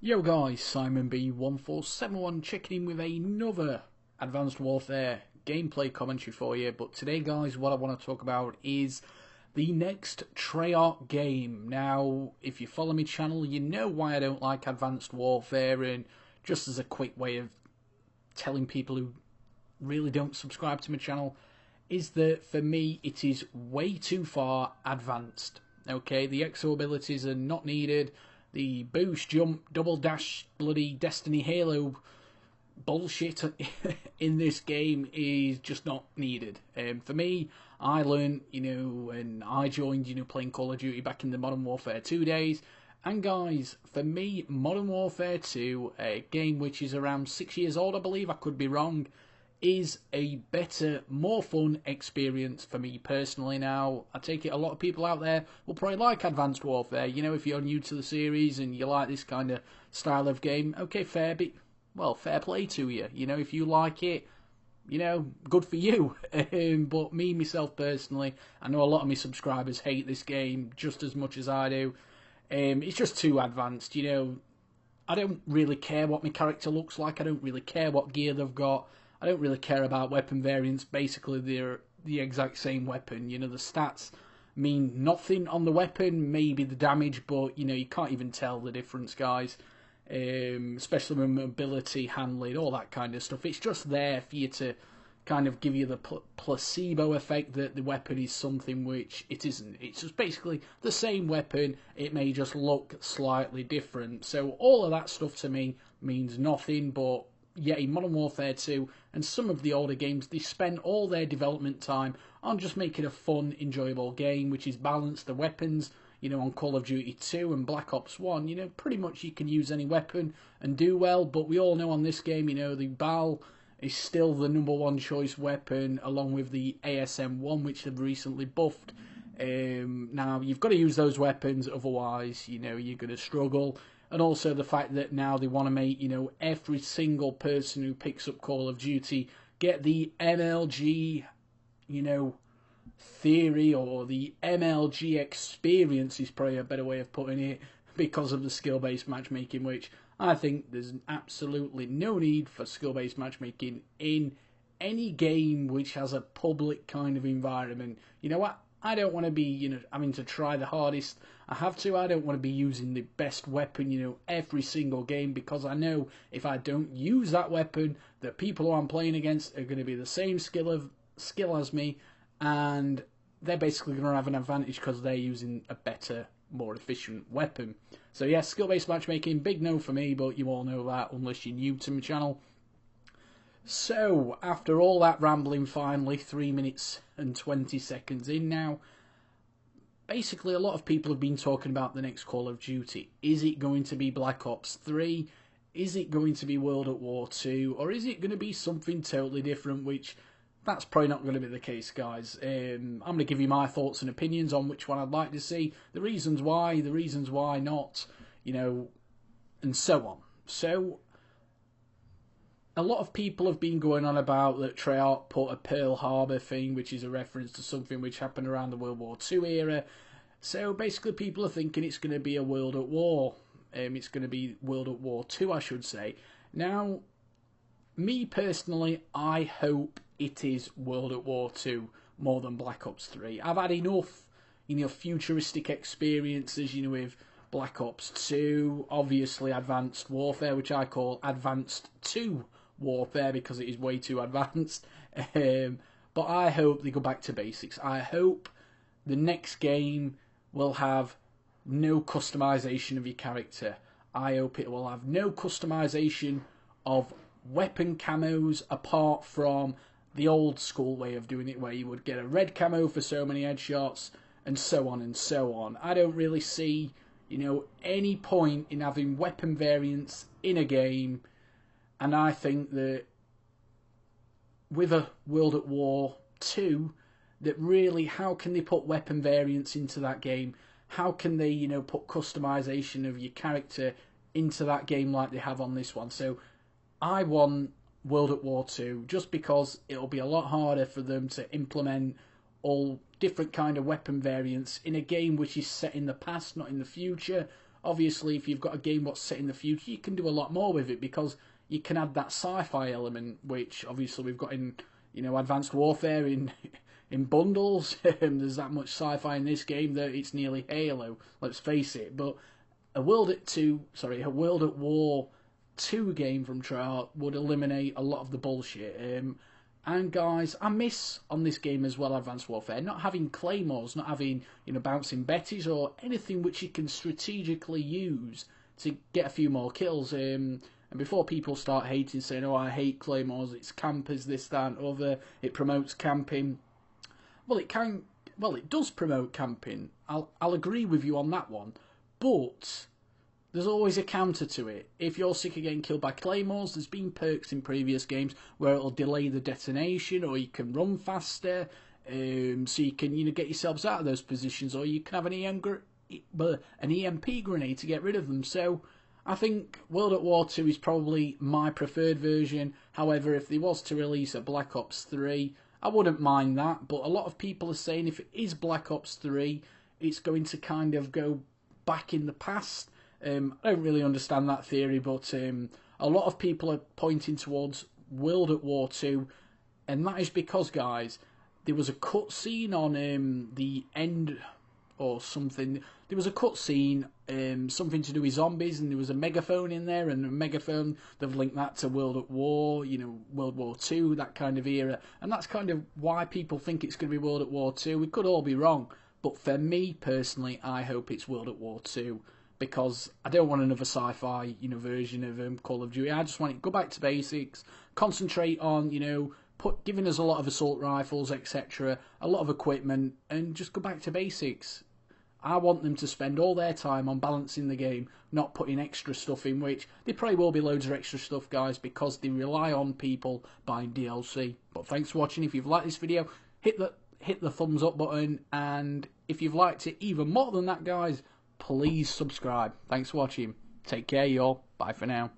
Yo guys, Simon B1471 checking in with another Advanced Warfare gameplay commentary for you. But today guys, what I want to talk about is the next Treyarch game. Now, if you follow my channel, you know why I don't like Advanced Warfare, and just as a quick way of telling people who really don't subscribe to my channel, is that for me it is way too far advanced. Okay, the exo abilities are not needed. The boost, jump, double dash, bloody Destiny Halo bullshit in this game is just not needed. For me, I learned, and I joined, playing Call of Duty back in the Modern Warfare 2 days. And guys, for me, Modern Warfare 2, a game which is around 6 years old, I believe, I could be wrong, is a better, more fun experience for me personally. Now, I take it a lot of people out there will probably like Advanced Warfare. If you're new to the series and you like this kind of style of game, okay, fair play to you. If you like it, good for you. But me, myself personally, I know a lot of my subscribers hate this game just as much as I do. It's just too advanced, I don't really care what my character looks like. I don't really care what gear they've got. I don't really care about weapon variants. Basically, they're the exact same weapon. The stats mean nothing on the weapon, maybe the damage, but, you can't even tell the difference, guys. Especially with mobility, handling, all that kind of stuff. It's just there for you to kind of give you the placebo effect that the weapon is something which it isn't. It's just basically the same weapon. It may just look slightly different. So all of that stuff to me means nothing, but yeah, in Modern Warfare 2 and some of the older games, they spend all their development time on just making a fun, enjoyable game, which is balanced. The weapons, on Call of Duty 2 and Black Ops 1, pretty much you can use any weapon and do well, but we all know on this game, the BAL is still the #1 choice weapon, along with the ASM-1, which they've recently buffed. Now, you've got to use those weapons, otherwise, you're going to struggle. And also the fact that now they want to make, every single person who picks up Call of Duty get the MLG, theory, or the MLG experience is probably a better way of putting it, because of the skill-based matchmaking, which I think there's absolutely no need for skill-based matchmaking in any game which has a public kind of environment. You know what? I don't want to be, having to try the hardest I have to. I don't want to be using the best weapon, every single game, because I know if I don't use that weapon, the people who I'm playing against are going to be the same skill as me, and they're basically going to have an advantage because they're using a better, more efficient weapon. So yeah, skill-based matchmaking, big no for me, but you all know that unless you're new to my channel. So, after all that rambling, finally, 3 minutes and 20 seconds in now, basically a lot of people have been talking about the next Call of Duty. Is it going to be Black Ops 3? Is it going to be World at War 2? Or is it going to be something totally different, which that's probably not going to be the case, guys. I'm going to give you my thoughts and opinions on which one I'd like to see, the reasons why not, and so on. So, a lot of people have been going on about that Treyarch put a Pearl Harbor thing, which is a reference to something which happened around the World War II era. So basically people are thinking it's going to be a World at War. It's going to be World at War 2, I should say. Now, me personally, I hope it is World at War 2 more than Black Ops 3. I've had enough, futuristic experiences, with Black Ops 2, obviously Advanced Warfare, which I call Advanced 2 Warfare because it is way too advanced. But I hope they go back to basics. I hope the next game will have no customization of your character. I hope it will have no customization of weapon camos apart from the old school way of doing it, where you would get a red camo for so many headshots and so on and so on. I don't really see, any point in having weapon variants in a game. And I think that with a World at War 2, that really, how can they put weapon variants into that game? How can they, put customization of your character into that game like they have on this one? So I want World at War 2, just because it'll be a lot harder for them to implement all different kind of weapon variants in a game which is set in the past, not in the future. obviously, if you've got a game what's set in the future, you can do a lot more with it because you can add that sci-fi element, which obviously we've got in, Advanced Warfare in bundles. There's that much sci-fi in this game that it's nearly Halo. Let's face it. But a World at War 2 game from Treyarch would eliminate a lot of the bullshit. And guys, I miss on this game as well, Advanced Warfare, not having claymores, not having bouncing betties or anything which you can strategically use to get a few more kills. And before people start hating, saying, "Oh, I hate claymores, it's campers, this, that, and other, it promotes camping." Well, it does promote camping. I'll agree with you on that one, but there's always a counter to it. If you're sick of getting killed by claymores, there's been perks in previous games where it'll delay the detonation, or you can run faster, so you can get yourselves out of those positions, or you can have an EMP grenade to get rid of them. So I think World at War 2 is probably my preferred version. However, if they was to release a Black Ops 3, I wouldn't mind that. But a lot of people are saying if it is Black Ops 3, it's going to kind of go back in the past. I don't really understand that theory, but a lot of people are pointing towards World at War 2, and that is because, guys, there was a cutscene on the end or something. There was a cutscene, something to do with zombies, and there was a megaphone in there, and a megaphone, they've linked that to World at War, World War 2, that kind of era, and that's kind of why people think it's going to be World at War 2. We could all be wrong, but for me, personally, I hope it's World at War 2. Because I don't want another sci-fi, version of Call of Duty. I just want it to go back to basics, concentrate on, giving us a lot of assault rifles, etc., a lot of equipment, and just go back to basics. I want them to spend all their time on balancing the game, not putting extra stuff in, which there probably will be loads of extra stuff, guys, because they rely on people buying DLC. But thanks for watching. If you've liked this video, hit the thumbs up button, and if you've liked it even more than that, guys, please subscribe. Thanks for watching. Take care, y'all. Bye for now.